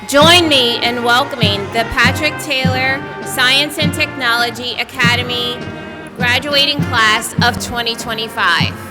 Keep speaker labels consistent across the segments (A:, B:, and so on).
A: Join me in welcoming the Patrick Taylor Science and Technology Academy graduating class of 2025.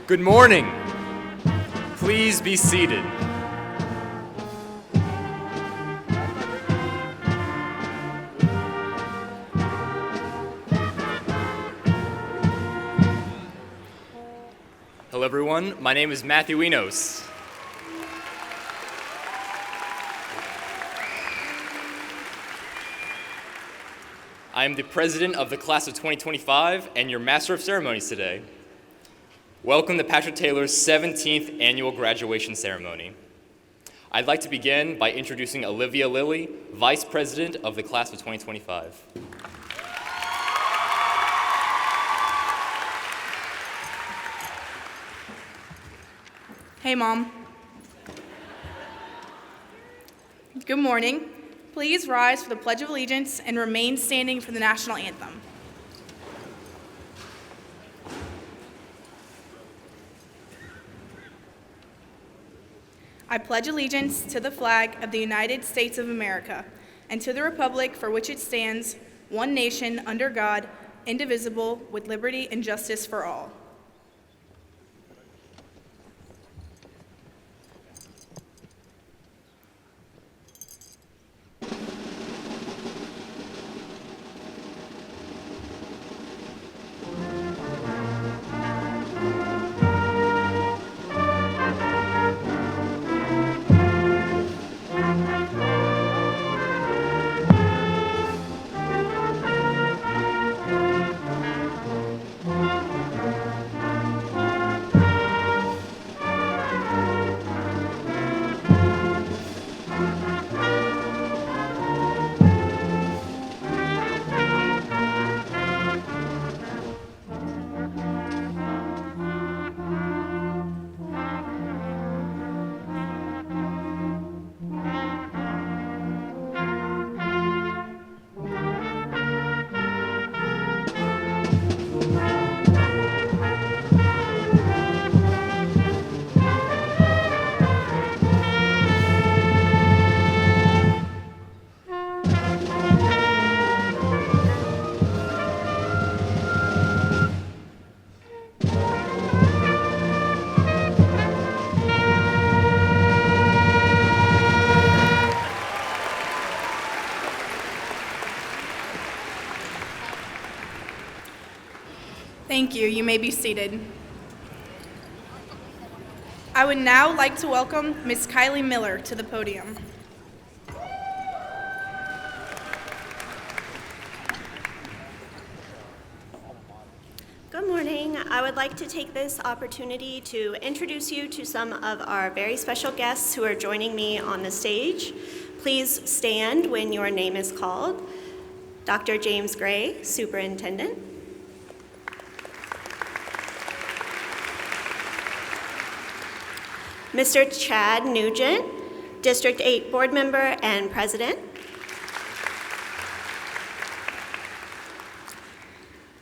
B: Good morning. Please be seated. Hello everyone, my name is Matthew Enos. I am the president of the class of 2025 and your master of ceremonies today. Welcome to Patrick Taylor's 17th annual graduation ceremony. I'd like to begin by introducing Olivia Lilly, vice president of the class of 2025.
C: Hey, Mom. Good morning. Please rise for the Pledge of Allegiance and remain standing for the national anthem. I pledge allegiance to the flag of the United States of America and to the republic for which it stands, one nation, under God, indivisible, with liberty and justice for all. Thank you. You may be seated. I would now like to welcome Ms. Kylie Miller to the podium.
D: Good morning. I would like to take this opportunity to introduce you to some of our very special guests who are joining me on the stage. Please stand when your name is called. Dr. James Gray, Superintendent. Mr. Chad Nugent, District 8 Board Member and President.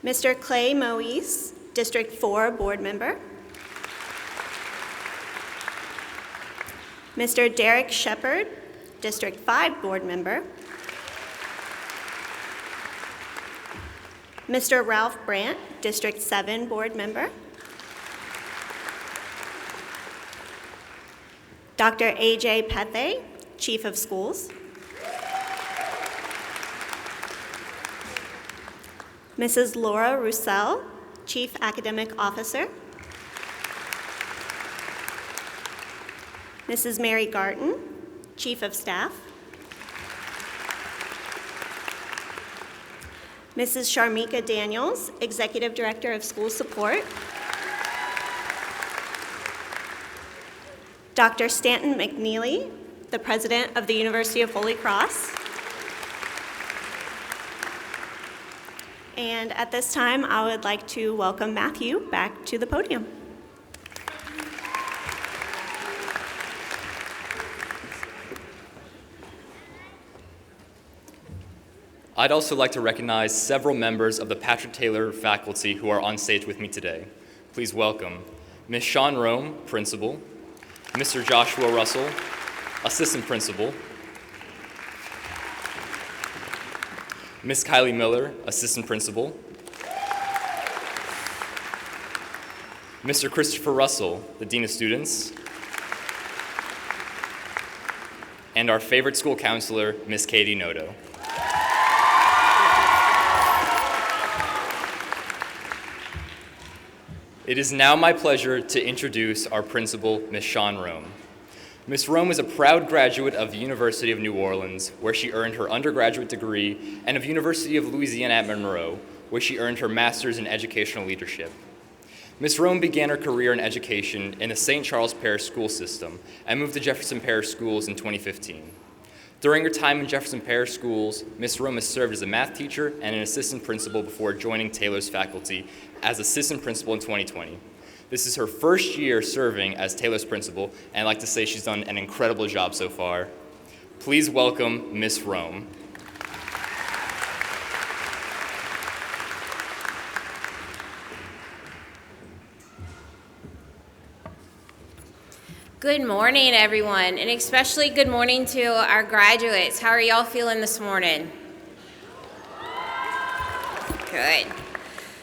D: Mr. Clay Moise, District 4 Board Member. Mr. Derek Shepard, District 5 Board Member. Mr. Ralph Brandt, District 7 Board Member. Dr. A.J. Pethe, Chief of Schools. Mrs. Laura Roussel, Chief Academic Officer. Mrs. Mary Garton, Chief of Staff. Mrs. Sharmika Daniels, Executive Director of School Support. Dr. Stanton McNeely, the President of the University of Holy Cross. And at this time, I would like to welcome Matthew back to the podium.
B: I'd also like to recognize several members of the Patrick Taylor faculty who are on stage with me today. Please welcome Ms. Sean Rome, Principal, Mr. Joshua Russell, Assistant Principal, Ms. Kylie Miller, Assistant Principal, Mr. Christopher Russell, the Dean of Students, and our favorite school counselor, Miss Katie Noto. It is now my pleasure to introduce our principal, Ms. Shawn Rome. Ms. Rome is a proud graduate of the University of New Orleans, where she earned her undergraduate degree, and of University of Louisiana at Monroe, where she earned her master's in educational leadership. Ms. Rome began her career in education in the St. Charles Parish school system and moved to Jefferson Parish schools in 2015. During her time in Jefferson Parish schools, Ms. Rome has served as a math teacher and an assistant principal before joining Taylor's faculty as assistant principal in 2020. This is her first year serving as Taylor's principal, and I'd like to say she's done an incredible job so far. Please welcome Ms. Rome.
A: Good morning, everyone, and especially good morning to our graduates. How are y'all feeling this morning? Good.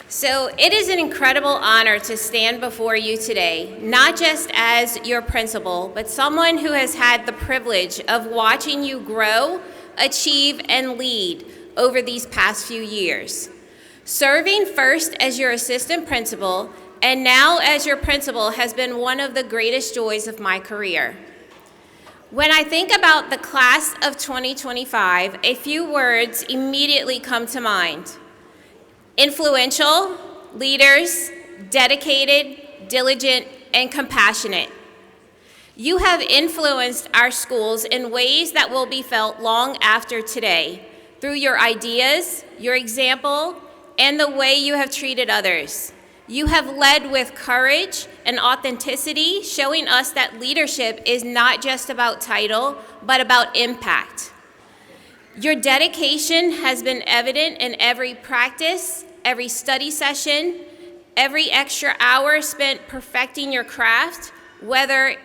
A: So it is an incredible honor to stand before you today, not just as your principal, but someone who has had the privilege of watching you grow, achieve, and lead over these past few years. Serving first as your assistant principal and now as your principal has been one of the greatest joys of my career. When I think about the class of 2025, a few words immediately come to mind. Influential, leaders, dedicated, diligent, and compassionate. You have influenced our schools in ways that will be felt long after today through your ideas, your example, and the way you have treated others. You have led with courage and authenticity, showing us that leadership is not just about title, but about impact. Your dedication has been evident in every practice, every study session, every extra hour spent perfecting your craft, whether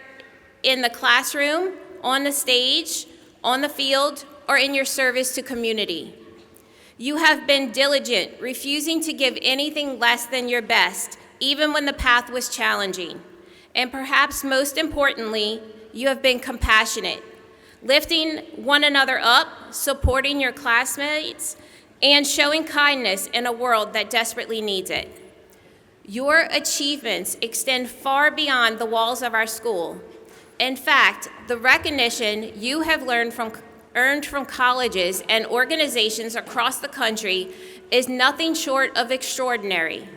A: in the classroom, on the stage, on the field, or in your service to community. You have been diligent, refusing to give anything less than your best, even when the path was challenging. And perhaps most importantly, you have been compassionate, lifting one another up, supporting your classmates, and showing kindness in a world that desperately needs it. Your achievements extend far beyond the walls of our school. In fact, the recognition you have earned from colleges and organizations across the country is nothing short of extraordinary.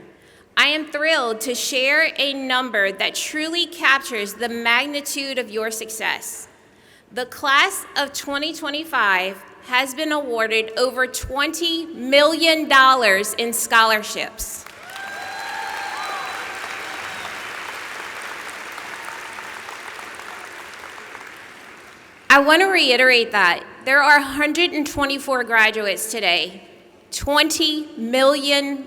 A: I am thrilled to share a number that truly captures the magnitude of your success. The class of 2025 has been awarded over $20 million in scholarships. I want to reiterate that. There are 124 graduates today, $20 million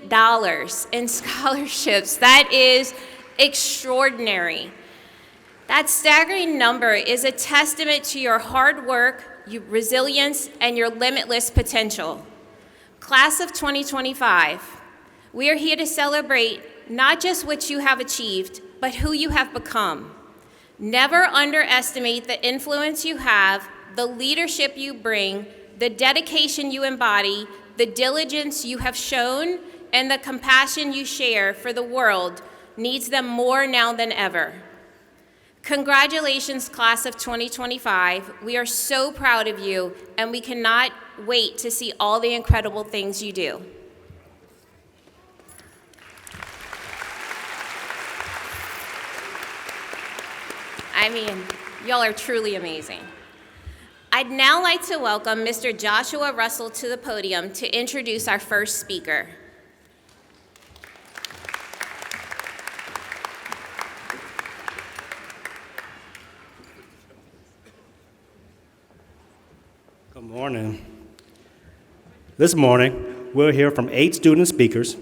A: in scholarships. That is extraordinary. That staggering number is a testament to your hard work, your resilience, and your limitless potential. Class of 2025, we are here to celebrate not just what you have achieved, but who you have become. Never underestimate the influence you have, the leadership you bring, the dedication you embody, the diligence you have shown, and the compassion you share for the world needs them more now than ever. Congratulations, class of 2025. We are so proud of you, and we cannot wait to see all the incredible things you do. I mean, y'all are truly amazing. I'd now like to welcome Mr. Joshua Russell to the podium to introduce our first speaker.
E: Good morning. This morning, we'll hear from 8 student speakers.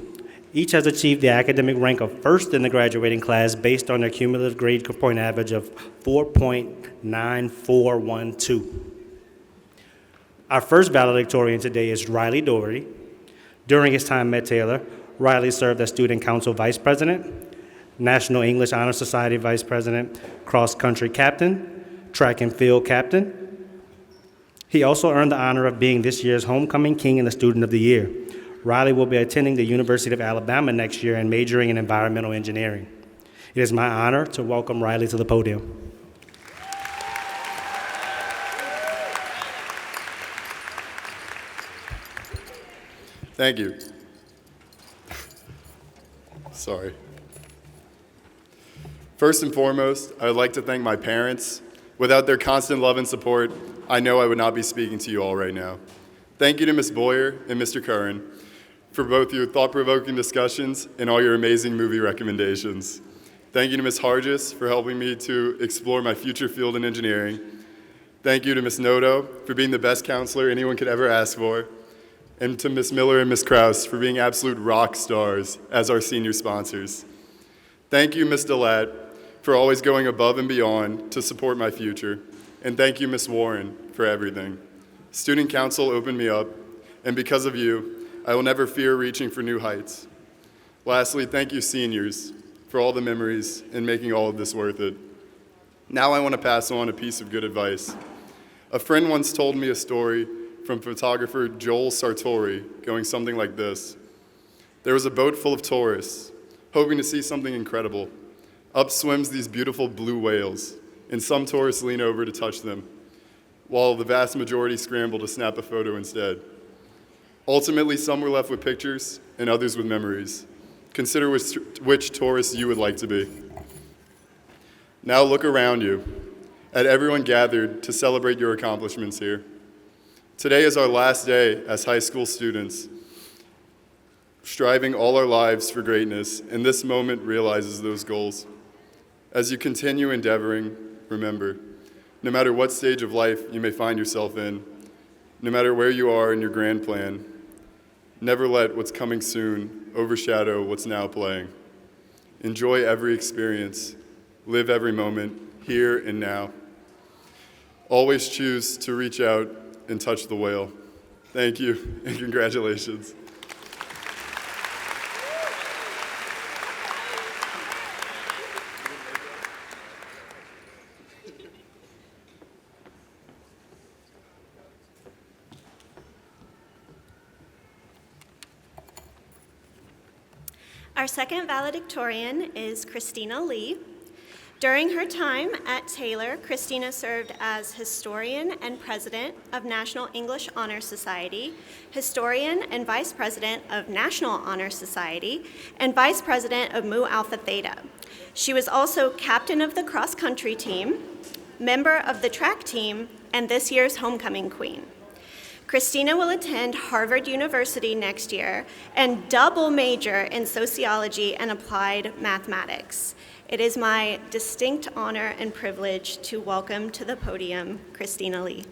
E: Each has achieved the academic rank of first in the graduating class based on their cumulative grade point average of 4.9412. Our first valedictorian today is Riley Doherty. During his time at Taylor, Riley served as student council vice president, National English Honor Society Vice President, Cross Country Captain, Track and Field Captain. He also earned the honor of being this year's Homecoming King and the Student of the Year. Riley will be attending the University of Alabama next year and majoring in environmental engineering. It is my honor to welcome Riley to the podium.
F: Thank you. Sorry. First and foremost, I would like to thank my parents. Without their constant love and support, I know I would not be speaking to you all right now. Thank you to Ms. Boyer and Mr. Curran for both your thought-provoking discussions and all your amazing movie recommendations. Thank you to Ms. Hargis for helping me to explore my future field in engineering. Thank you to Ms. Noto for being the best counselor anyone could ever ask for. And to Ms. Miller and Ms. Krause for being absolute rock stars as our senior sponsors. Thank you, Ms. Delat, for always going above and beyond to support my future. And thank you, Ms. Warren, for everything. Student Council opened me up, and because of you, I will never fear reaching for new heights. Lastly, thank you, seniors, for all the memories and making all of this worth it. Now I want to pass on a piece of good advice. A friend once told me a story from photographer Joel Sartori, going something like this. There was a boat full of tourists, hoping to see something incredible. Up swims these beautiful blue whales, and some tourists lean over to touch them, while the vast majority scramble to snap a photo instead. Ultimately, some were left with pictures, and others with memories. Consider which tourists you would like to be. Now look around you, at everyone gathered to celebrate your accomplishments here. Today is our last day as high school students, striving all our lives for greatness, and this moment realizes those goals. As you continue endeavoring, remember, no matter what stage of life you may find yourself in, no matter where you are in your grand plan, never let what's coming soon overshadow what's now playing. Enjoy every experience, live every moment, here and now. Always choose to reach out and touch the whale. Thank you, and congratulations.
D: Our second valedictorian is Christina Lee. During her time at Taylor, Christina served as historian and president of National English Honor Society, historian and vice president of National Honor Society, and vice president of Mu Alpha Theta. She was also captain of the cross-country team, member of the track team, and this year's homecoming queen. Christina will attend Harvard University next year and double major in sociology and applied mathematics. It is my distinct honor and privilege to welcome to the podium Christina Lee.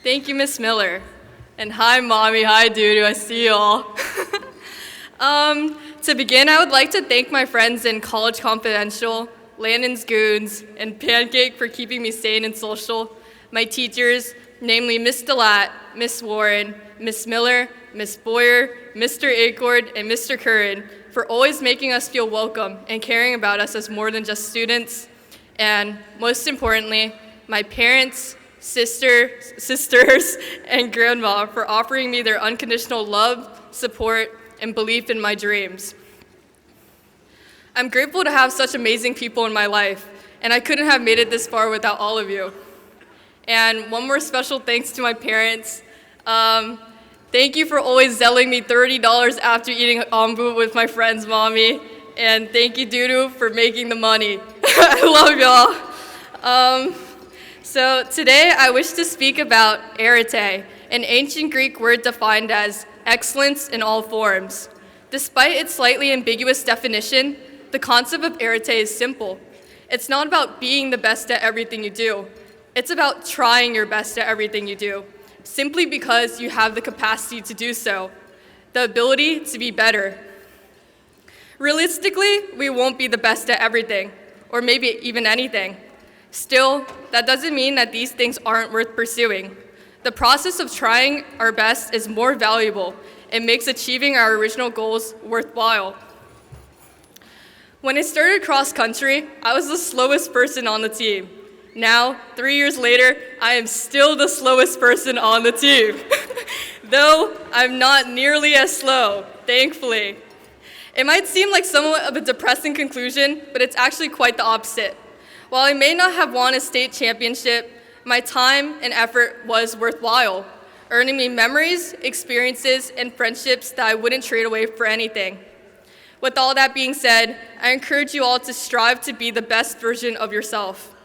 G: Thank you, Miss Miller. And hi, Mommy, hi, Dudu, I see you all. To begin, I would like to thank my friends in College Confidential, Landon's Goons, and Pancake for keeping me sane and social, my teachers, namely Miss Delat, Miss Warren, Miss Miller, Miss Boyer, Mr. Acord, and Mr. Curran, for always making us feel welcome and caring about us as more than just students, and most importantly, my parents, sisters, and grandma for offering me their unconditional love, support, and belief in my dreams. I'm grateful to have such amazing people in my life, and I couldn't have made it this far without all of you. And one more special thanks to my parents. Thank you for always selling me $30 after eating ombu with my friends, Mommy. And thank you, Dudu, for making the money. I love y'all. So today I wish to speak about arete, an ancient Greek word defined as excellence in all forms. Despite its slightly ambiguous definition, the concept of arete is simple. It's not about being the best at everything you do. It's about trying your best at everything you do, simply because you have the capacity to do so, the ability to be better. Realistically, we won't be the best at everything. or maybe even anything. Still, that doesn't mean that these things aren't worth pursuing. The process of trying our best is more valuable and makes achieving our original goals worthwhile. When I started cross country, I was the slowest person on the team. Now, 3 years later, I am still the slowest person on the team. Though I'm not nearly as slow, thankfully. It might seem like somewhat of a depressing conclusion, but it's actually quite the opposite. While I may not have won a state championship, my time and effort was worthwhile, earning me memories, experiences, and friendships that I wouldn't trade away for anything. With all that being said, I encourage you all to strive to be the best version of yourself.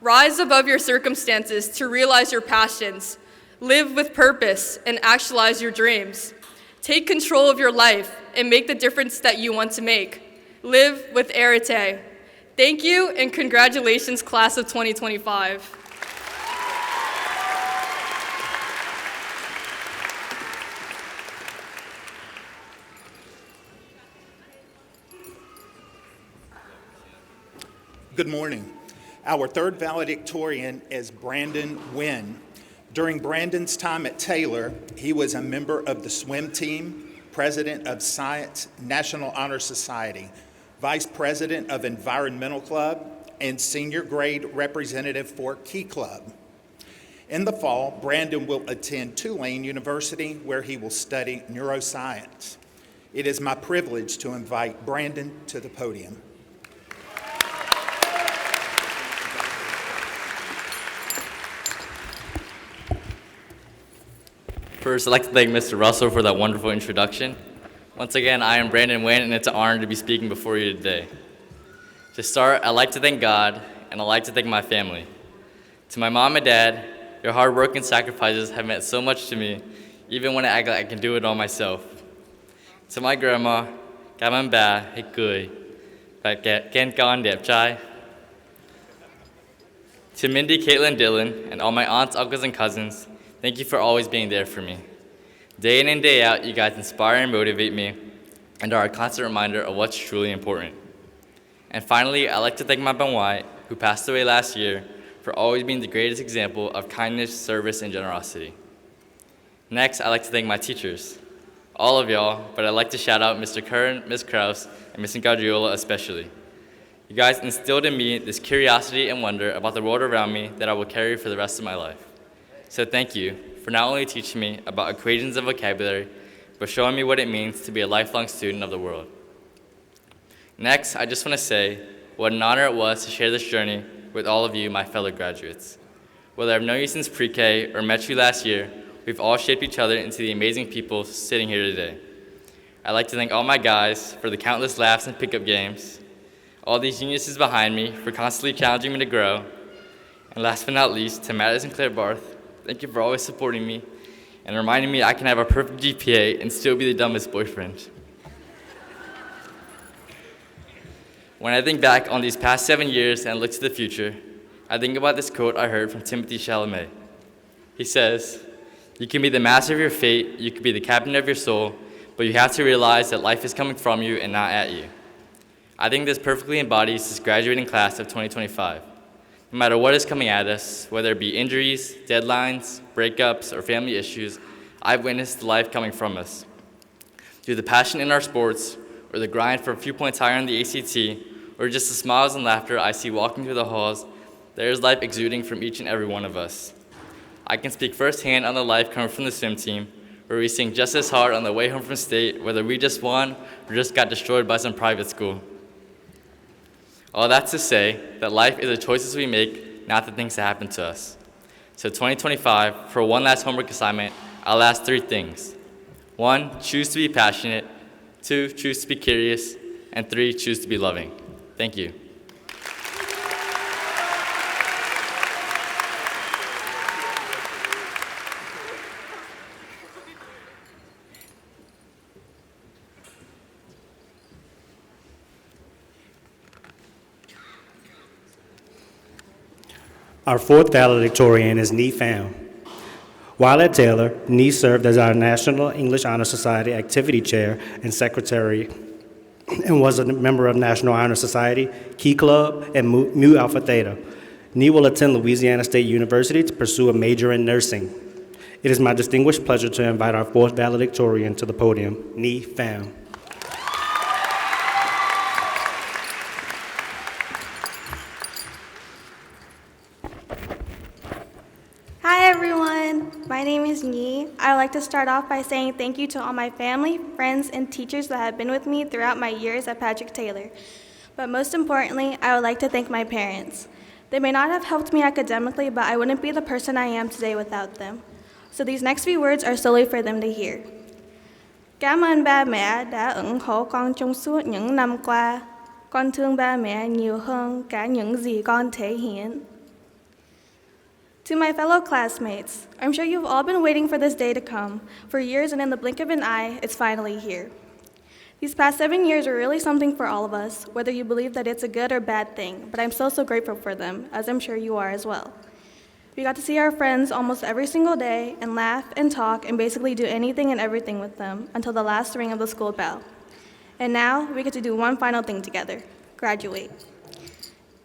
G: Rise above your circumstances to realize your passions. Live with purpose and actualize your dreams. Take control of your life and make the difference that you want to make. Live with arete. Thank you and congratulations, class of 2025.
H: Good morning. Our third valedictorian is Brandon Wynn. During Brandon's time at Taylor, he was a member of the swim team, president of Science National Honor Society, vice president of Environmental Club, and senior grade representative for Key Club. In the fall, Brandon will attend Tulane University, where he will study neuroscience. It is my privilege to invite Brandon to the podium.
B: First, I'd like to thank Mr. Russell for that wonderful introduction. Once again, I am Brandon Wynn, and it's an honor to be speaking before you today. To start, I'd like to thank God, and I'd like to thank my family. To my mom and dad, your hard work and sacrifices have meant so much to me, even when I act like I can do it all myself. To my grandma, Gaman Ba, Hikui, Ken Kan Dep Chai. To Mindy, Caitlin, Dylan, and all my aunts, uncles, and cousins, thank you for always being there for me. Day in and day out, you guys inspire and motivate me and are a constant reminder of what's truly important. And finally, I'd like to thank my White, who passed away last year, for always being the greatest example of kindness, service, and generosity. Next, I'd like to thank my teachers, all of y'all, but I'd like to shout out Mr. Curran, Ms. Krause, and Ms. Gadriola especially. You guys instilled in me this curiosity and wonder about the world around me that I will carry for the rest of my life. So thank you for not only teaching me about equations and vocabulary, but showing me what it means to be a lifelong student of the world. Next, I just want to say what an honor it was to share this journey with all of you, my fellow graduates. Whether I've known you since pre-K or met you last year, we've all shaped each other into the amazing people sitting here today. I'd like to thank all my guys for the countless laughs and pickup games, all these geniuses behind me for constantly challenging me to grow, and last but not least, to Mattis and Claire Barth, thank you for always supporting me and reminding me I can have a perfect GPA and still be the dumbest boyfriend. When I think back on these past 7 years and look to the future, I think about this quote I heard from Timothy Chalamet. He says, "You can be the master of your fate, you can be the captain of your soul, but you have to realize that life is coming from you and not at you." I think this perfectly embodies this graduating class of 2025. No matter what is coming at us, whether it be injuries, deadlines, breakups, or family issues, I've witnessed the life coming from us. Through the passion in our sports, or the grind for a few points higher on the ACT, or just the smiles and laughter I see walking through the halls, there is life exuding from each and every one of us. I can speak firsthand on the life coming from the swim team, where we sing just as hard on the way home from state, whether we just won or just got destroyed by some private school. All that's to say that life is the choices we make, not the things that happen to us. So 2025, for one last homework assignment, I'll ask 3 things. 1, choose to be passionate. 2, choose to be curious. And 3, choose to be loving. Thank you.
E: Our fourth valedictorian is Nee Pham. While at Taylor, Nee served as our National English Honor Society Activity Chair and Secretary and was a member of National Honor Society, Key Club, and Mu Alpha Theta. Nee will attend Louisiana State University to pursue a major in nursing. It is my distinguished pleasure to invite our fourth valedictorian to the podium, Nee Pham.
I: Hi everyone, my name is Nhi. I would like to start off by saying thank you to all my family, friends, and teachers that have been with me throughout my years at Patrick Taylor. But most importantly, I would like to thank my parents. They may not have helped me academically, but I wouldn't be the person I am today without them. So these next few words are solely for them to hear. Cảm ơn ba mẹ đã ủng hộ con trong suốt những năm qua. Con thương ba mẹ nhiều hơn cả những gì con thể hiện. To my fellow classmates, I'm sure you've all been waiting for this day to come. For years and in the blink of an eye, it's finally here. These past 7 years are really something for all of us, whether you believe that it's a good or bad thing, but I'm still so grateful for them, as I'm sure you are as well. We got to see our friends almost every single day and laugh and talk and basically do anything and everything with them until the last ring of the school bell. And now we get to do one final thing together, graduate.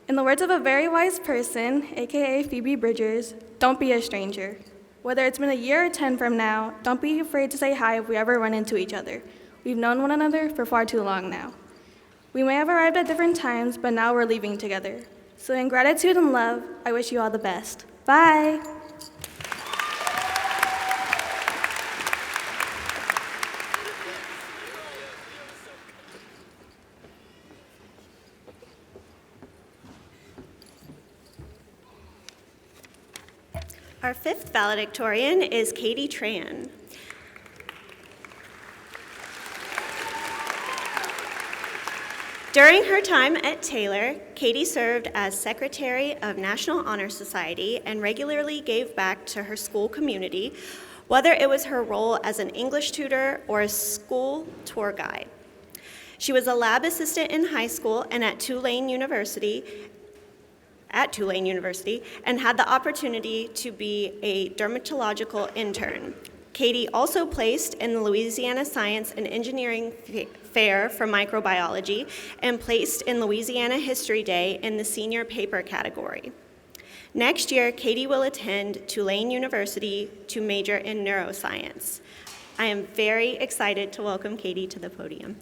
I: In the words of a very wise person, aka Phoebe Bridgers, don't be a stranger. Whether it's been a year or 10 from now, don't be afraid to say hi if we ever run into each other. We've known one another for far too long now. We may have arrived at different times, but now we're leaving together. So in gratitude and love, I wish you all the best. Bye.
D: Our fifth valedictorian is Katie Tran. During her time at Taylor, Katie served as Secretary of National Honor Society and regularly gave back to her school community, whether it was her role as an English tutor or a school tour guide. She was a lab assistant in high school and at Tulane University, and had the opportunity to be a dermatological intern. Katie also placed in the Louisiana Science and Engineering Fair for microbiology and placed in Louisiana History Day in the senior paper category. Next year, Katie will attend Tulane University to major in neuroscience. I am very excited to welcome Katie to the podium.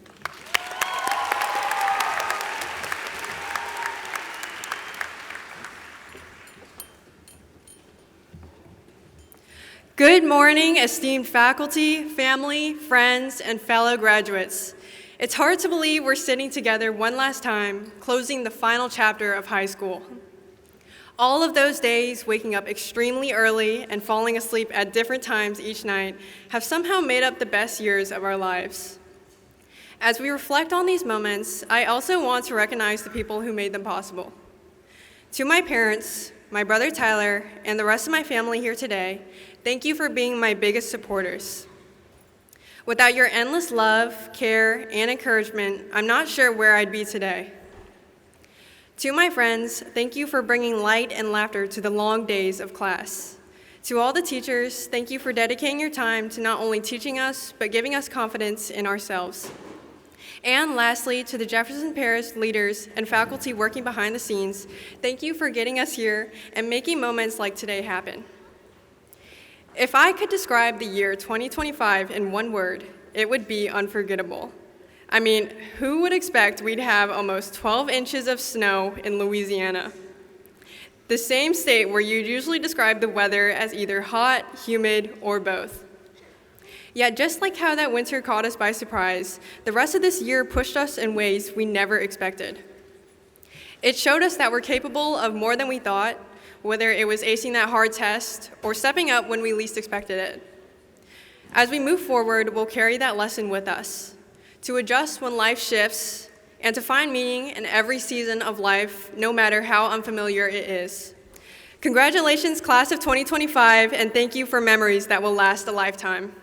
J: Good morning, esteemed faculty, family, friends, and fellow graduates. It's hard to believe we're sitting together one last time, closing the final chapter of high school. All of those days, waking up extremely early and falling asleep at different times each night, have somehow made up the best years of our lives. As we reflect on these moments, I also want to recognize the people who made them possible. To my parents, my brother Tyler, and the rest of my family here today, thank you for being my biggest supporters. Without your endless love, care, and encouragement, I'm not sure where I'd be today. To my friends, thank you for bringing light and laughter to the long days of class. To all the teachers, thank you for dedicating your time to not only teaching us, but giving us confidence in ourselves. And lastly, to the Jefferson Parish leaders and faculty working behind the scenes, thank you for getting us here and making moments like today happen. If I could describe the year 2025 in one word, it would be unforgettable. I mean, who would expect we'd have almost 12 inches of snow in Louisiana? The same state where you usually describe the weather as either hot, humid, or both. Yet just like how that winter caught us by surprise, the rest of this year pushed us in ways we never expected. It showed us that we're capable of more than we thought, whether it was acing that hard test or stepping up when we least expected it. As we move forward, we'll carry that lesson with us, to adjust when life shifts and to find meaning in every season of life, no matter how unfamiliar it is. Congratulations, class of 2025, and thank you for memories that will last a lifetime.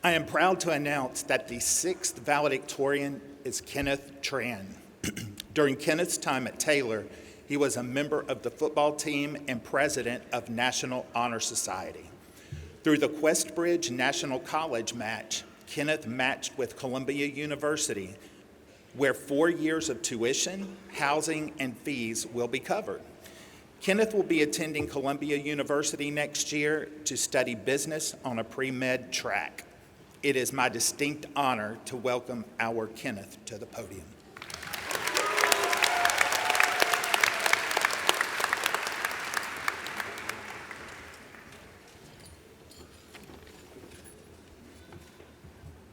H: I am proud to announce that the sixth valedictorian is Kenneth Tran. During Kenneth's time at Taylor, he was a member of the football team and president of National Honor Society. Through the Questbridge National College match, Kenneth matched with Columbia University, where 4 years of tuition, housing, and fees will be covered. Kenneth will be attending Columbia University next year to study business on a pre-med track. It is my distinct honor to welcome our Kenneth to the podium.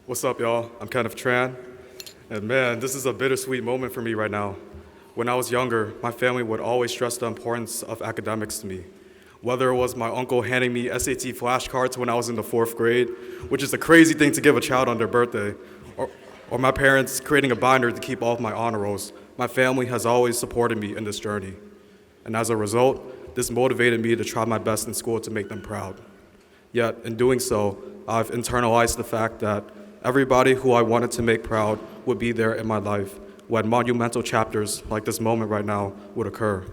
K: What's up, y'all? I'm Kenneth Tran, and man, this is a bittersweet moment for me right now. When I was younger, my family would always stress the importance of academics to me. Whether it was my uncle handing me SAT flashcards when I was in the 4th grade, which is a crazy thing to give a child on their birthday, or my parents creating a binder to keep all of my honor rolls, my family has always supported me in this journey. And as a result, this motivated me to try my best in school to make them proud. Yet, in doing so, I've internalized the fact that everybody who I wanted to make proud would be there in my life when monumental chapters like this moment right now would occur.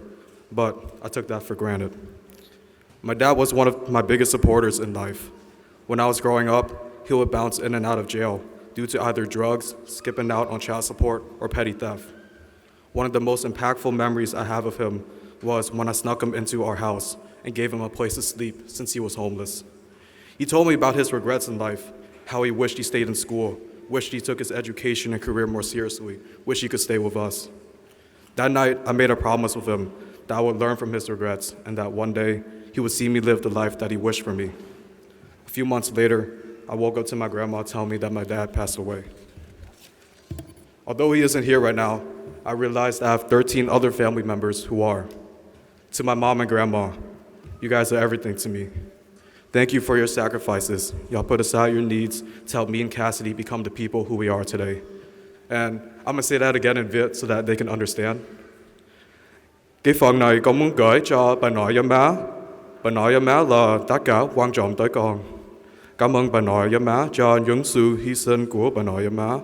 K: But I took that for granted. My dad was one of my biggest supporters in life. When I was growing up, he would bounce in and out of jail due to either drugs, skipping out on child support, or petty theft. One of the most impactful memories I have of him was when I snuck him into our house and gave him a place to sleep since he was homeless. He told me about his regrets in life, how he wished he stayed in school, wished he took his education and career more seriously, wished he could stay with us. That night, I made a promise with him that I would learn from his regrets and that one day he would see me live the life that he wished for me. A few months later, I woke up to my grandma telling me that my dad passed away. Although he isn't here right now, I realized I have 13 other family members who are. To my mom and grandma, you guys are everything to me. Thank you for your sacrifices. Y'all put aside your needs to help me and Cassidy become the people who we are today. And I'm gonna say that again in Viet so that they can understand. Cái phần này con muốn gửi cho bà nội và má. Bà nội và má là tất cả quan trọng tới con. Cảm ơn bà nội và má cho những sự hy sinh của bà nội và má.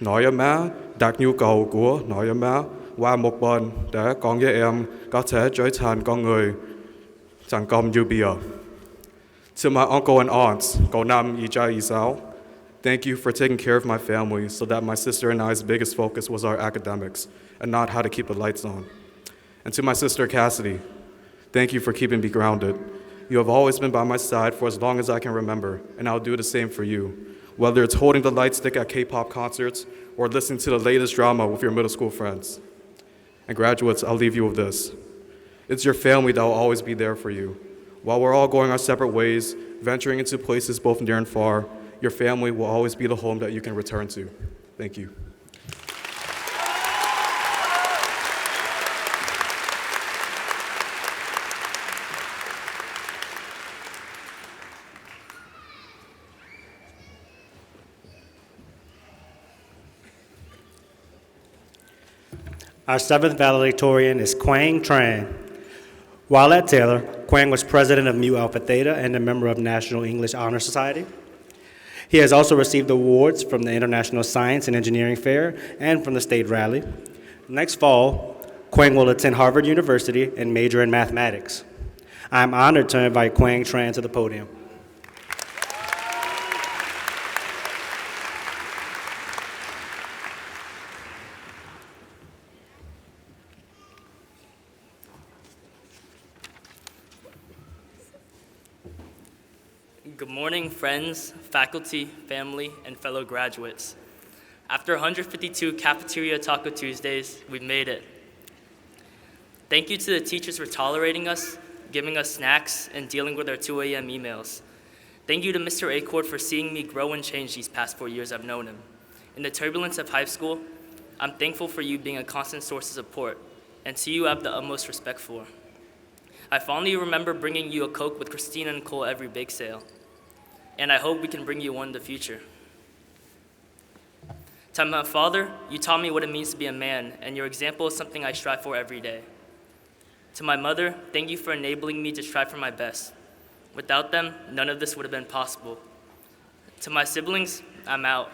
K: Nội và má đặt nhu cầu của nội và má qua một bên để con với em có thể trở thành con người thành công như bây giờ. To my uncle and aunts, cậu Nam Ijai Isao, thank you for taking care of my family so that my sister and I's biggest focus was our academics and not how to keep the lights on. And to my sister Cassidy, thank you for keeping me grounded. You have always been by my side for as long as I can remember, and I'll do the same for you. Whether it's holding the light stick at K-pop concerts or listening to the latest drama with your middle school friends. And graduates, I'll leave you with this. It's your family that will always be there for you. While we're all going our separate ways, venturing into places both near and far, your family will always be the home that you can return to. Thank you.
E: Our seventh valedictorian is Quang Tran. While at Taylor, Quang was president of Mu Alpha Theta and a member of National English Honor Society. He has also received awards from the International Science and Engineering Fair and from the State Rally. Next fall, Quang will attend Harvard University and major in mathematics. I'm honored to invite Quang Tran to the podium.
L: Good morning, friends, faculty, family, and fellow graduates. After 152 Cafeteria Taco Tuesdays, we've made it. Thank you to the teachers for tolerating us, giving us snacks, and dealing with our 2 a.m. emails. Thank you to Mr. Acord for seeing me grow and change these past 4 years I've known him. In the turbulence of high school, I'm thankful for you being a constant source of support, and to you I have the utmost respect for. I fondly remember bringing you a Coke with Christina and Cole every bake sale, and I hope we can bring you one in the future. To my father, you taught me what it means to be a man, and your example is something I strive for every day. To my mother, thank you for enabling me to strive for my best. Without them, none of this would have been possible. To my siblings, I'm out.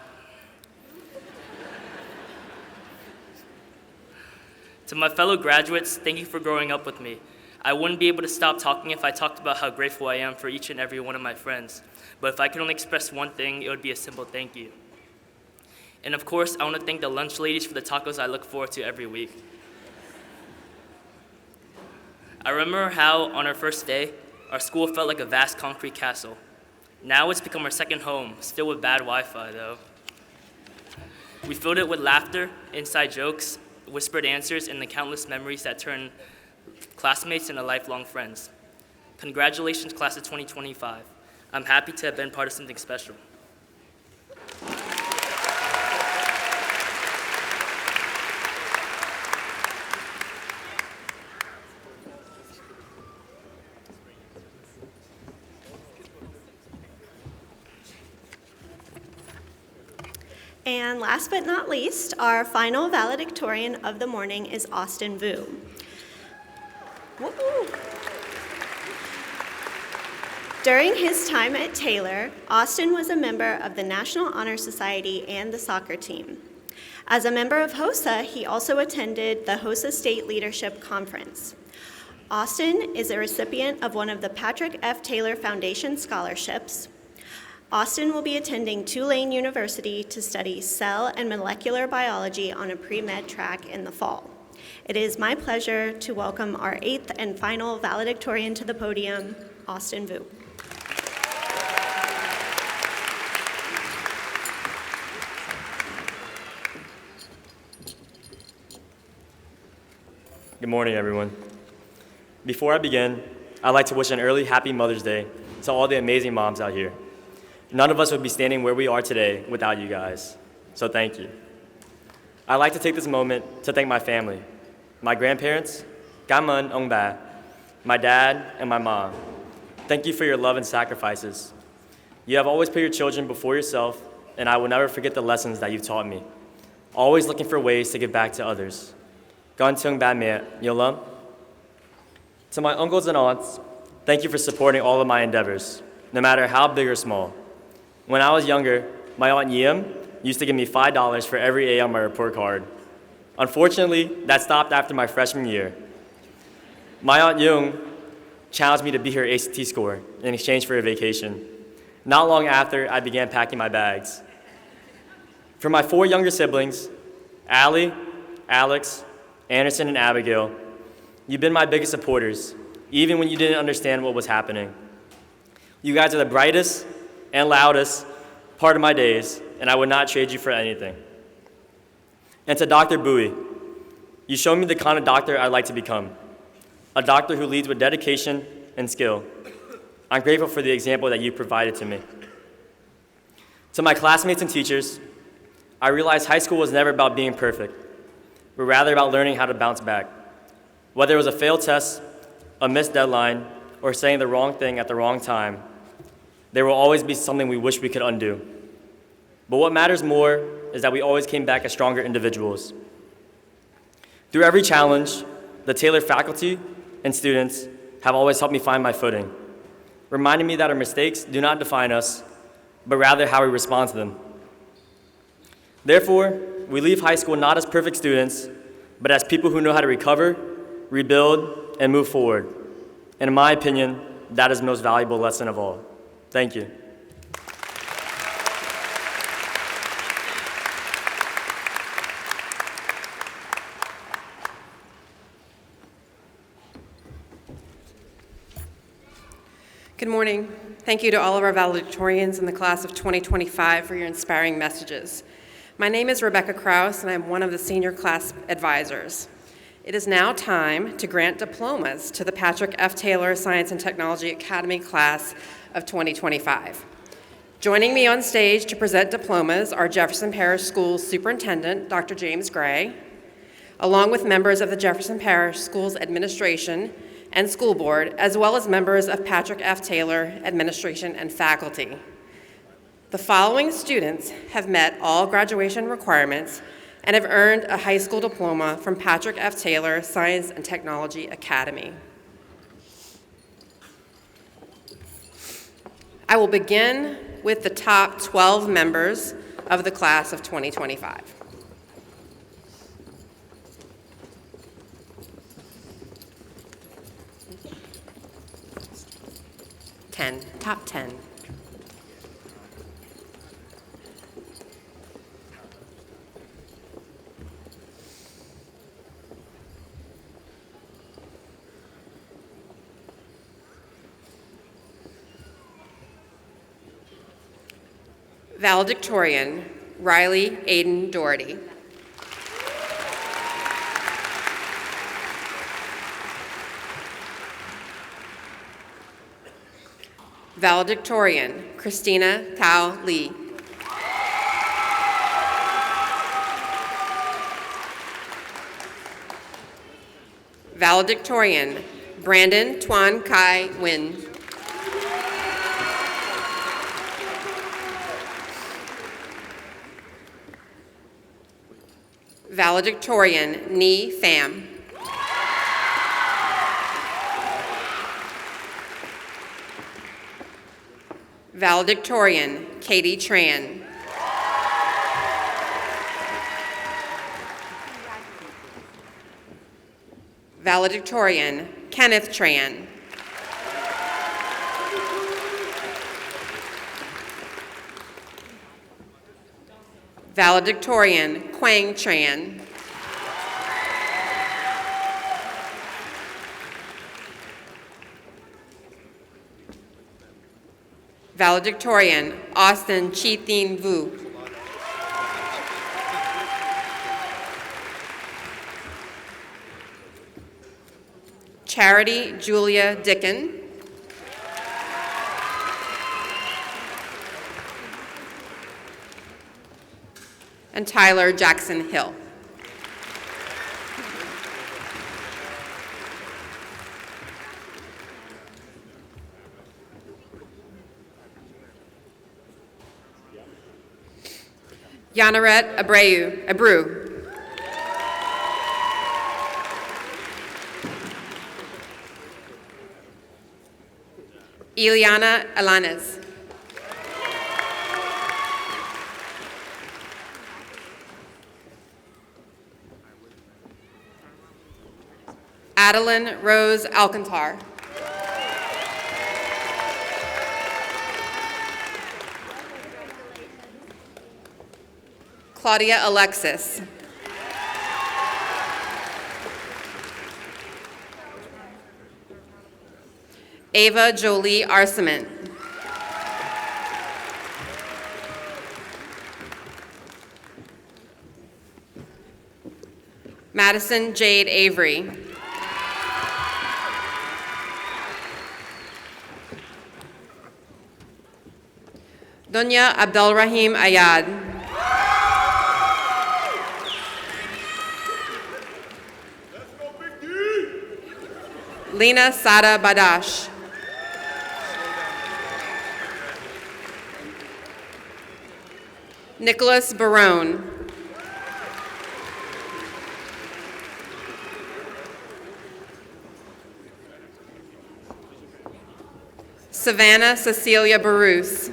L: To my fellow graduates, thank you for growing up with me. I wouldn't be able to stop talking if I talked about how grateful I am for each and every one of my friends. But if I could only express one thing, it would be a simple thank you. And of course, I want to thank the lunch ladies for the tacos I look forward to every week. I remember how, on our first day, our school felt like a vast concrete castle. Now it's become our second home, still with bad Wi-Fi though. We filled it with laughter, inside jokes, whispered answers, and the countless memories that turn classmates into lifelong friends. Congratulations, class of 2025. I'm happy to have been part of something special.
D: And last but not least, our final valedictorian of the morning is Austin Vu. Woo-hoo. During his time at Taylor, Austin was a member of the National Honor Society and the soccer team. As a member of HOSA, he also attended the HOSA State Leadership Conference. Austin is a recipient of one of the Patrick F. Taylor Foundation scholarships. Austin will be attending Tulane University to study cell and molecular biology on a pre-med track in the fall. It is my pleasure to welcome our 8th and final valedictorian to the podium, Austin Vu.
M: Good morning, everyone. Before I begin, I'd like to wish an early Happy Mother's Day to all the amazing moms out here. None of us would be standing where we are today without you guys, so thank you. I'd like to take this moment to thank my family, my grandparents, Gaman Ongba, my dad, and my mom. Thank you for your love and sacrifices. You have always put your children before yourself, and I will never forget the lessons that you've taught me. Always looking for ways to give back to others. Gantung Bamye, Yolam. To my uncles and aunts, thank you for supporting all of my endeavors, no matter how big or small. When I was younger, my Aunt Yim used to give me $5 for every A on my report card. Unfortunately, that stopped after my freshman year. My Aunt Jung challenged me to beat her ACT score in exchange for a vacation. Not long after, I began packing my bags. For my 4 younger siblings, Allie, Alex, Anderson, and Abigail, you've been my biggest supporters, even when you didn't understand what was happening. You guys are the brightest and loudest part of my days, and I would not trade you for anything. And to Dr. Bowie, you showed me the kind of doctor I'd like to become, a doctor who leads with dedication and skill. I'm grateful for the example that you provided to me. To my classmates and teachers, I realized high school was never about being perfect, but rather about learning how to bounce back. Whether it was a failed test, a missed deadline, or saying the wrong thing at the wrong time, there will always be something we wish we could undo. But what matters more is that we always came back as stronger individuals. Through every challenge, the Taylor faculty and students have always helped me find my footing, reminding me that our mistakes do not define us, but rather how we respond to them. Therefore, we leave high school not as perfect students, but as people who know how to recover, rebuild, and move forward. And in my opinion, that is the most valuable lesson of all. Thank you.
N: Good morning. Thank you to all of our valedictorians in the class of 2025 for your inspiring messages. My name is Rebecca Krause, and I'm one of the senior class advisors. It is now time to grant diplomas to the Patrick F. Taylor Science and Technology Academy class of 2025. Joining me on stage to present diplomas are Jefferson Parish Schools Superintendent, Dr. James Gray, along with members of the Jefferson Parish Schools Administration and School Board, as well as members of Patrick F. Taylor Administration and faculty. The following students have met all graduation requirements and have earned a high school diploma from Patrick F. Taylor Science and Technology Academy. I will begin with the top 12 members of the class of 2025. Top 10. Valedictorian, Riley Aiden Doherty. Valedictorian, Christina Tao Lee. Valedictorian, Brandon Tuan Kai Win. Valedictorian, Ni Pham. Valedictorian, Katie Tran. Valedictorian, Kenneth Tran. Valedictorian, Quang Tran. Valedictorian, Austin Chi Thin Vu. Charity Julia Dickon. And Tyler Jackson Hill. Yanaret Abreu. Ileana Alanes. Adeline Rose Alcantar. Claudia Alexis. Ava Jolie Arcement. Madison Jade Avery. Dunya Abdulrahim Ayad. Lena Sada Badash. Nicholas Barone. Savannah Cecilia Baruth.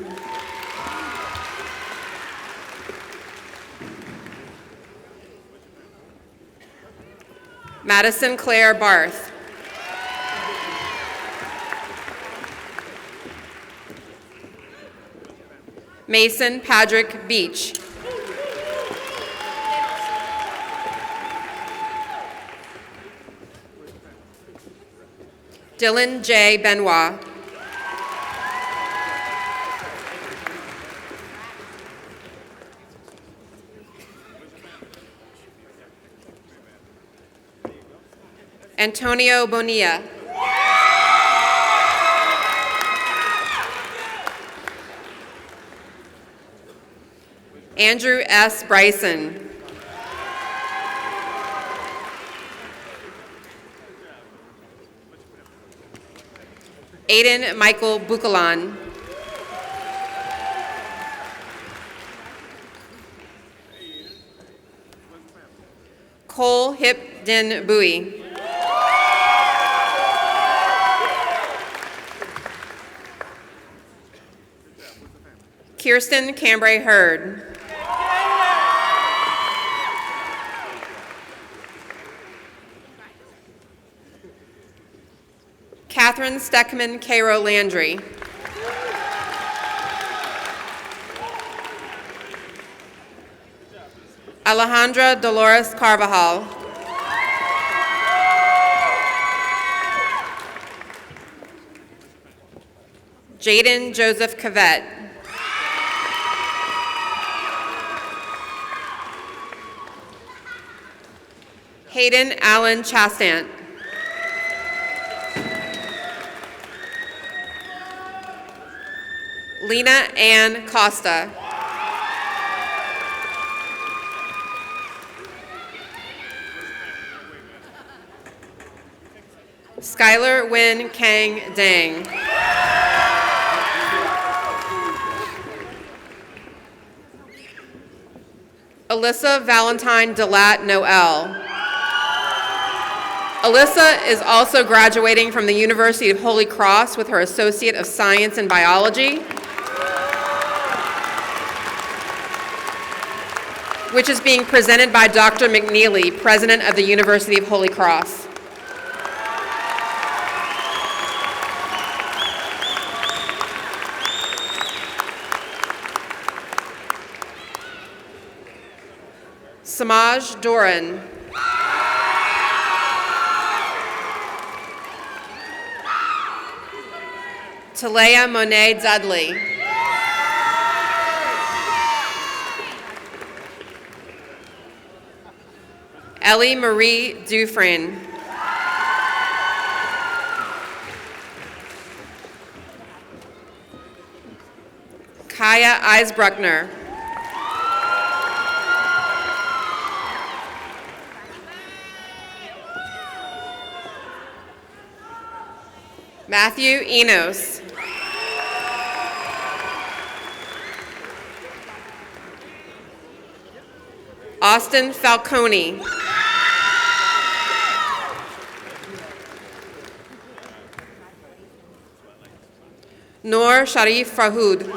N: Madison Claire Barth. Mason Patrick Beach. Dylan J. Benoit. Antonio Bonilla. Andrew S. Bryson. Aiden Michael Bukalan. Cole Hip Din Bowie. Kirsten Cambray Hurd. Catherine Steckman Cairo Landry. Alejandra Dolores Carvajal. Jaden Joseph Cavett. Hayden Allen Chastant. Lena Ann Costa. Skylar Wynn Kang Dang. Alyssa Valentine Delat Noel. Alyssa is also graduating from the University of Holy Cross with her Associate of Science in Biology, which is being presented by Dr. McNeely, President of the University of Holy Cross. Samaj Doran. Talea Monet Dudley. Ellie Marie Dufresne. Kaya Eisbruckner. Matthew Enos. Austin Falcone. Noor Sharif Farhood.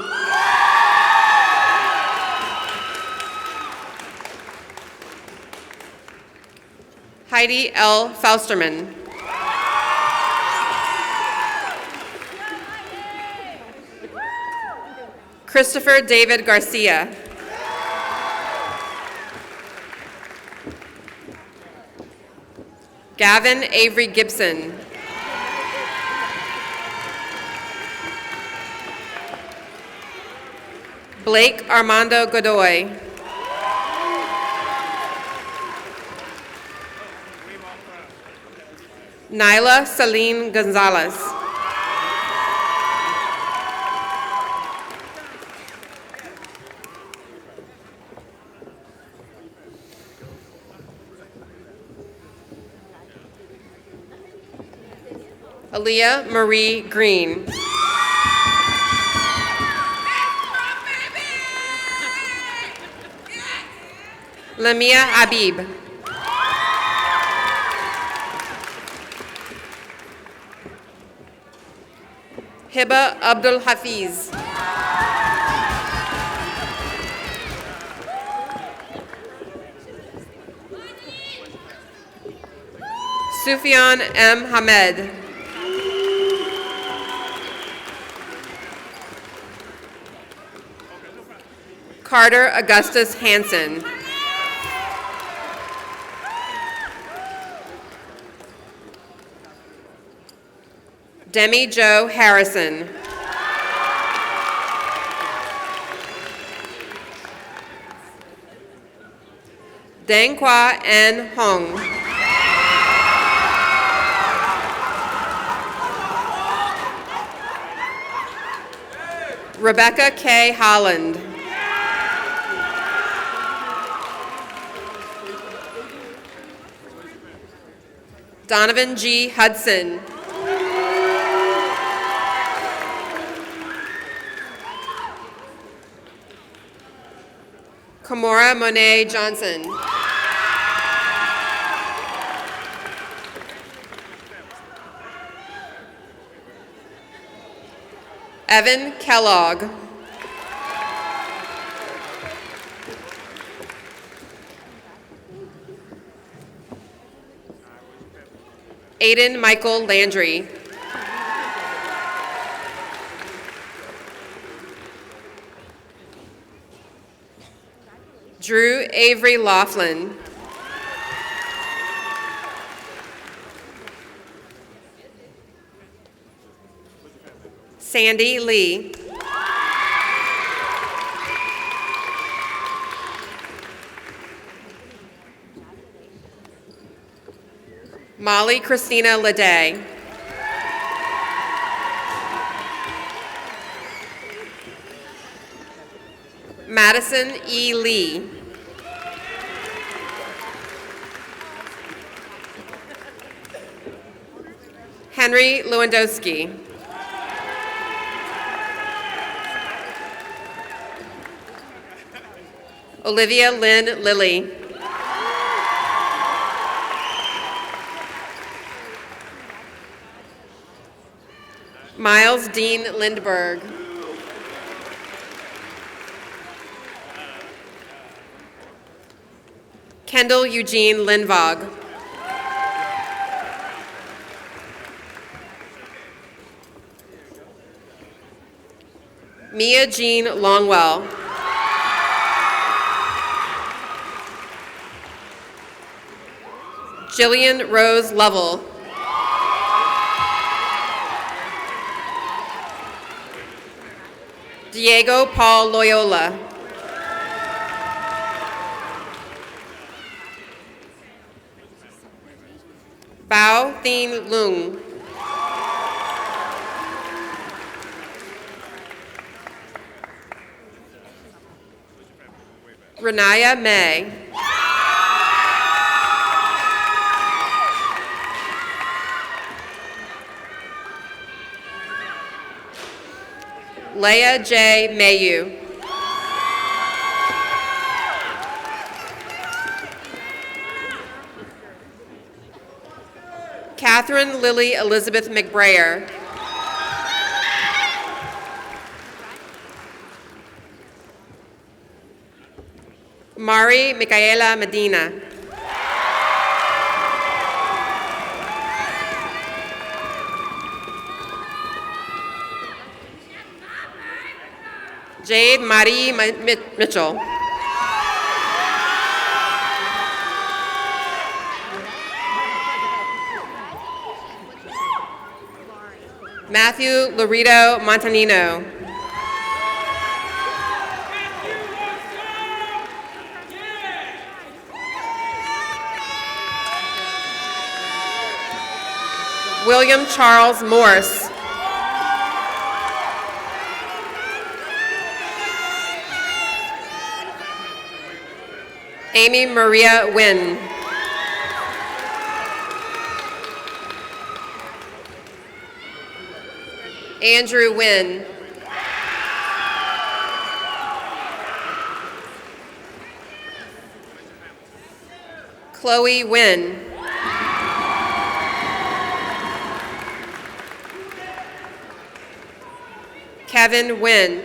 N: Heidi L. Fausterman. Christopher David Garcia. Gavin Avery Gibson. Blake Armando Godoy. Nyla Celine Gonzalez. Aaliyah Marie Green. Lamia Habib. Hiba Abdul Hafiz. Sufyan M. Hamed. Carter Augustus Hansen. Demi Jo Harrison. Dengqua N. Hong. Rebecca K. Holland. Donovan G. Hudson. Kamora Monet Johnson. Evan Kellogg. Aiden Michael Landry. Drew Avery Laughlin. Sandy Lee. Molly Christina Leday. Madison E. Lee. Henry Lewandowski. Olivia Lynn Lilly. Miles Dean Lindberg. Kendall Eugene Lindvog. Mia Jean Longwell. Jillian Rose Lovell. Diego Paul Loyola. Bao Thien Lung. Renaya May. Leah J. Mayu. Catherine Lily Elizabeth McBrayer. Mari Micaela Medina. Jade Marie Mitchell. Matthew Laredo Montanino. William Charles Morse. Amy Maria Wynn. Andrew Wynn. Chloe Wynn. Kevin Wynn.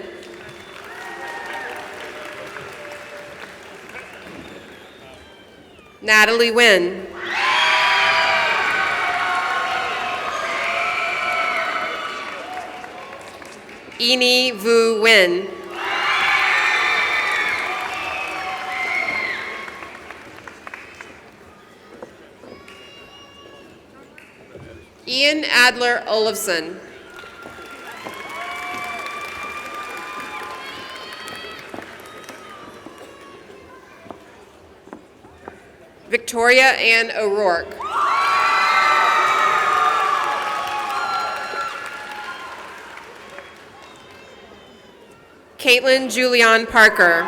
N: Natalie Wynn. Eni Vu Wynn. Ian Adler Olofsson. Victoria Ann O'Rourke. Caitlin Julianne Parker.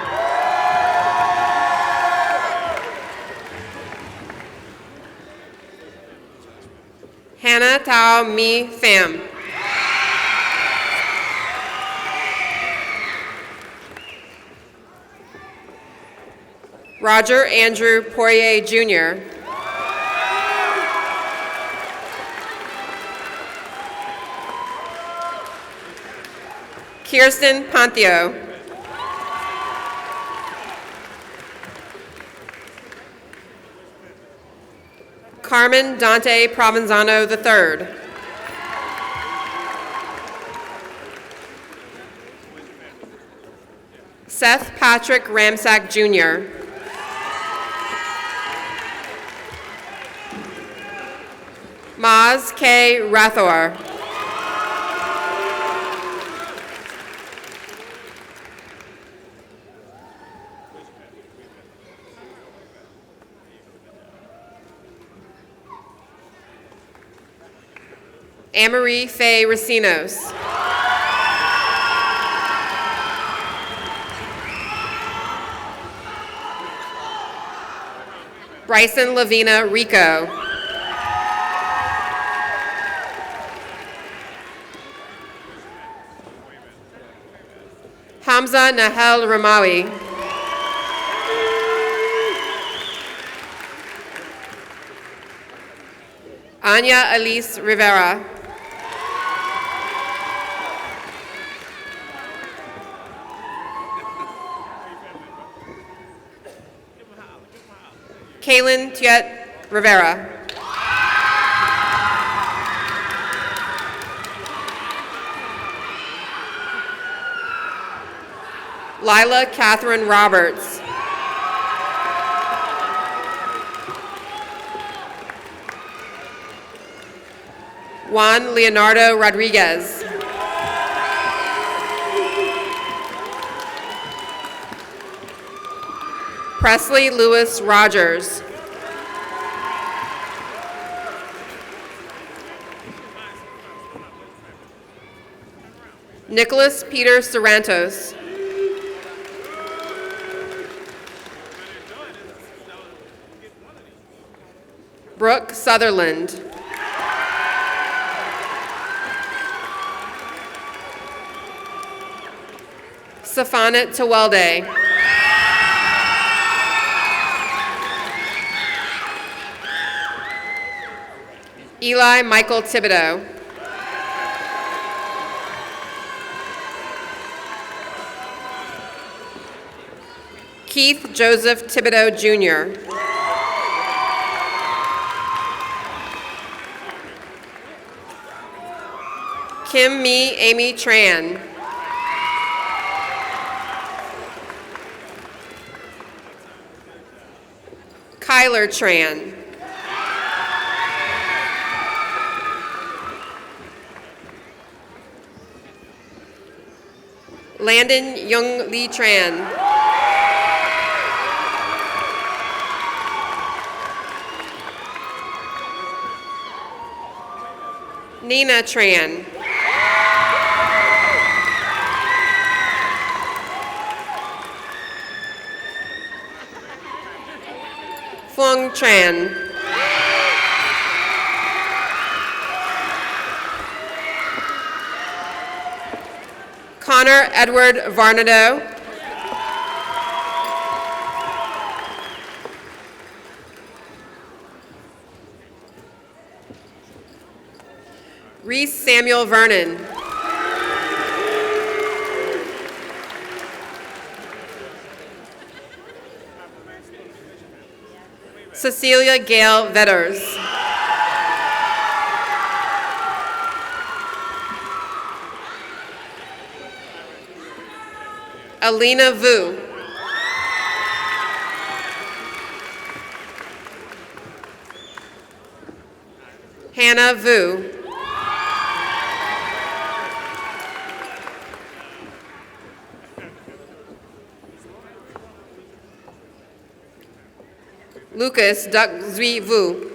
N: Hannah Tao Mi Pham. Roger Andrew Poirier, Jr. Kirsten Pontio. Carmen Dante Provenzano III. Seth Patrick Ramsack Jr. Maz K. Rathor. Amarie Faye Racinos. Bryson Lavina Rico. Hamza Nahel Ramawi. Anya Elise Rivera. Kaylin Tiet Rivera. Lila Catherine Roberts. Juan Leonardo Rodriguez. Presley Lewis Rogers. Nicholas Peter Sorrentos. Brooke Sutherland. Safanet Tawelde. Eli Michael Thibodeau. Keith Joseph Thibodeau Jr. Kim Mi Amy Tran. Kyler Tran. Landon Young Lee Tran. Nina Tran. Flung Tran. Connor Edward Varnado. Reese Samuel Vernon. Cecilia Gale Vetters. Alina Vu. Hannah Vu. Lucas Duck Zui Vu.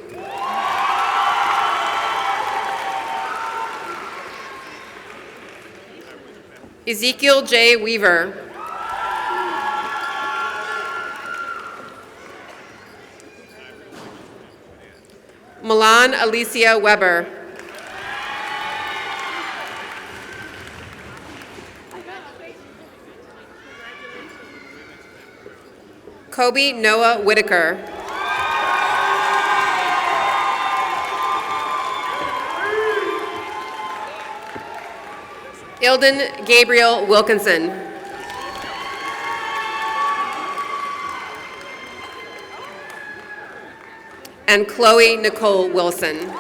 N: Ezekiel J. Weaver. Milan Alicia Weber. Kobe Noah Whitaker. Ilden Gabriel Wilkinson. and Chloe Nicole Wilson.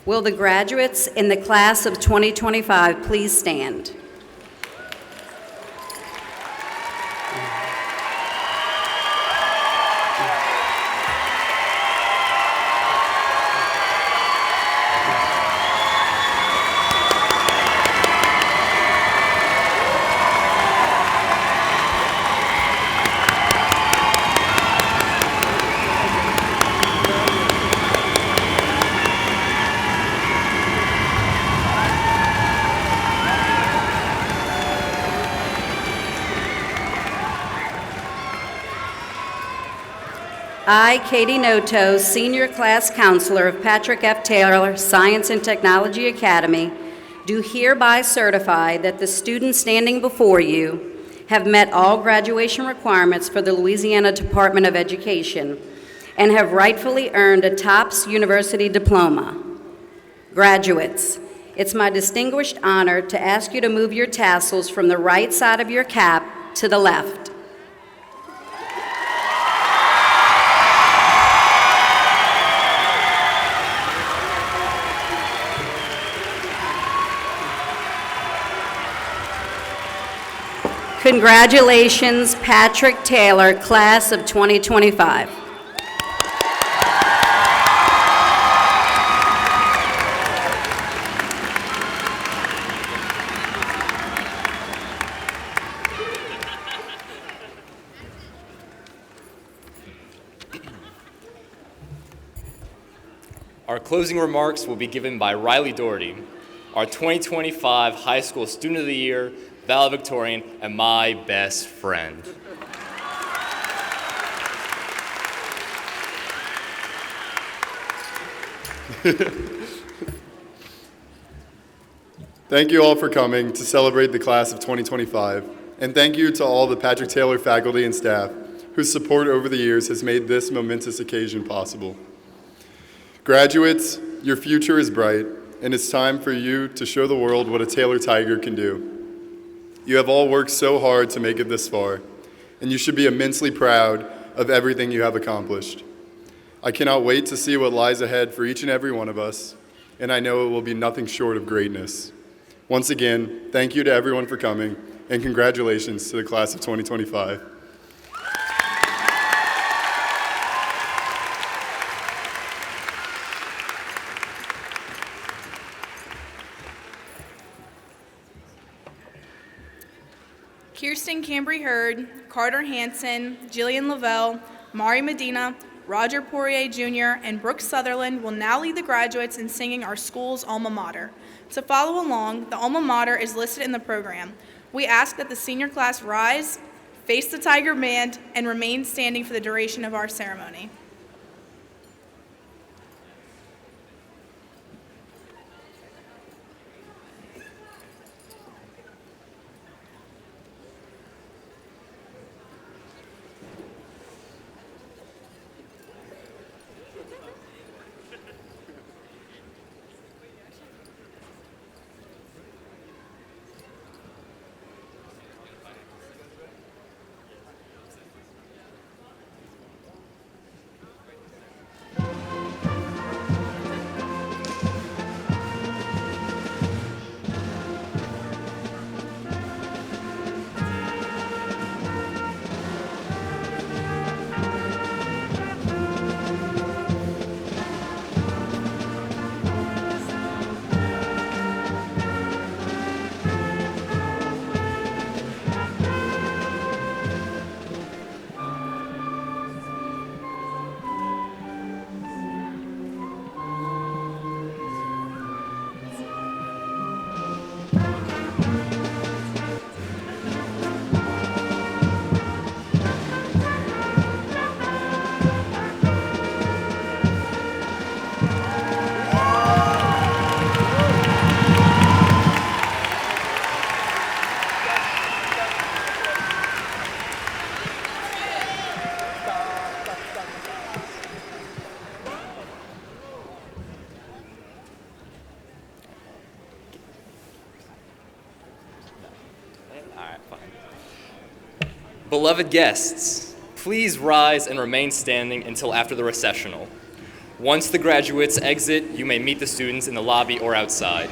O: Will the graduates in the class of 2025 please stand? I, Katie Noto, Senior Class Counselor of Patrick F. Taylor Science and Technology Academy, do hereby certify that the students standing before you have met all graduation requirements for the Louisiana Department of Education and have rightfully earned a TOPS University diploma. Graduates, it's my distinguished honor to ask you to move your tassels from the right side of your cap to the left. Congratulations, Patrick Taylor, class of 2025.
B: Our closing remarks will be given by Riley Doherty, our 2025 High School Student of the Year, Valedictorian, and my best friend.
F: Thank you all for coming to celebrate the class of 2025, and thank you to all the Patrick Taylor faculty and staff whose support over the years has made this momentous occasion possible. Graduates, your future is bright, and it's time for you to show the world what a Taylor Tiger can do. You have all worked so hard to make it this far, and you should be immensely proud of everything you have accomplished. I cannot wait to see what lies ahead for each and every one of us, and I know it will be nothing short of greatness. Once again, thank you to everyone for coming, and congratulations to the class of 2025.
C: Kirsten Cambry-Hurd, Carter Hansen, Jillian Lavelle, Mari Medina, Roger Poirier Jr., and Brooke Sutherland will now lead the graduates in singing our school's alma mater. To follow along, the alma mater is listed in the program. We ask that the senior class rise, face the Tiger Band, and remain standing for the duration of our ceremony.
B: Beloved guests, please rise and remain standing until after the recessional. Once the graduates exit, you may meet the students in the lobby or outside.